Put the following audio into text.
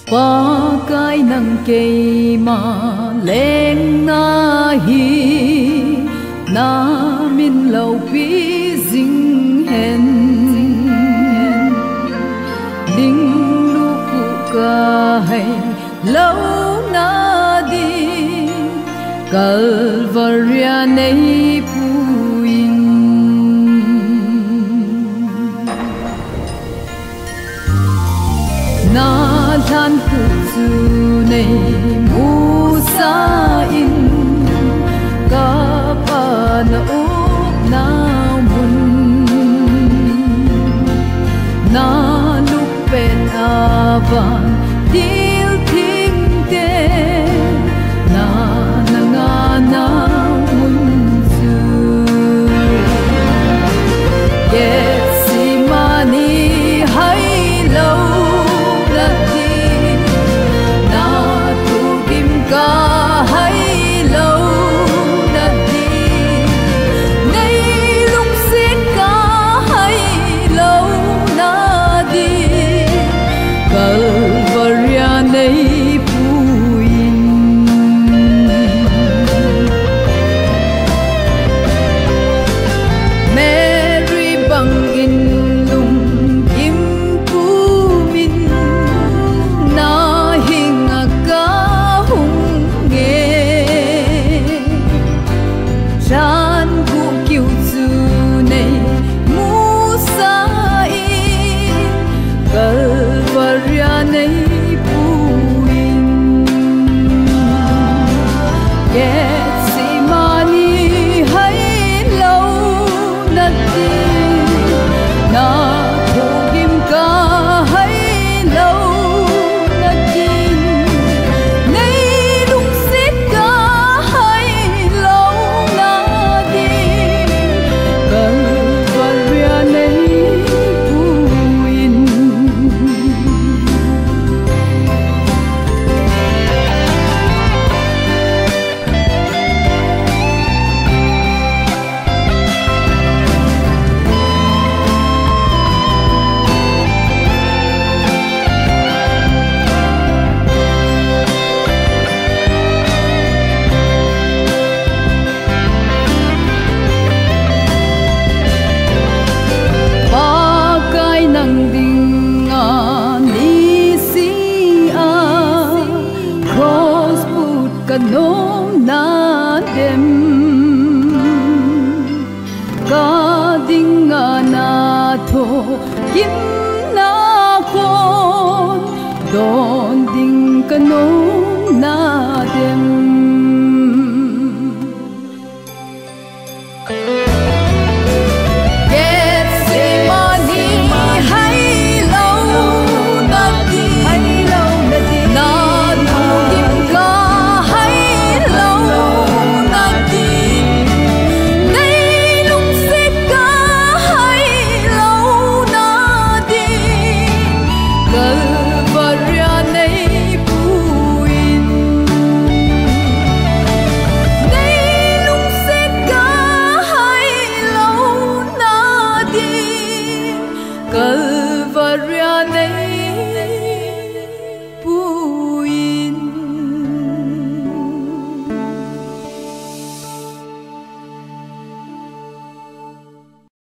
Pakai nang kay maleng na hi na min lâu pi ding hen ding lu ku ka hay lâu na đi Calvaria nei puin na than ku zu nei mu sa in ka pa na up na mun na luk pen avan dil thing te na nga na mun zu get si mani hai lo la ti na tu kim ka hai lo la ti nei lung sit ka hai lo na di Calvaria nei puin Mary bang in lung kim pu min na hinga ka hung nge ran ku kiu zu nei mu sa in Calvaria nei puin get si mani hai lo na ti na thu kim ka hai lo na ti nei lung sit ka hai lo na di Calvaria nei puin Pakai nang ding a ni si a cross put ka nom na dem ka ding a na tho kim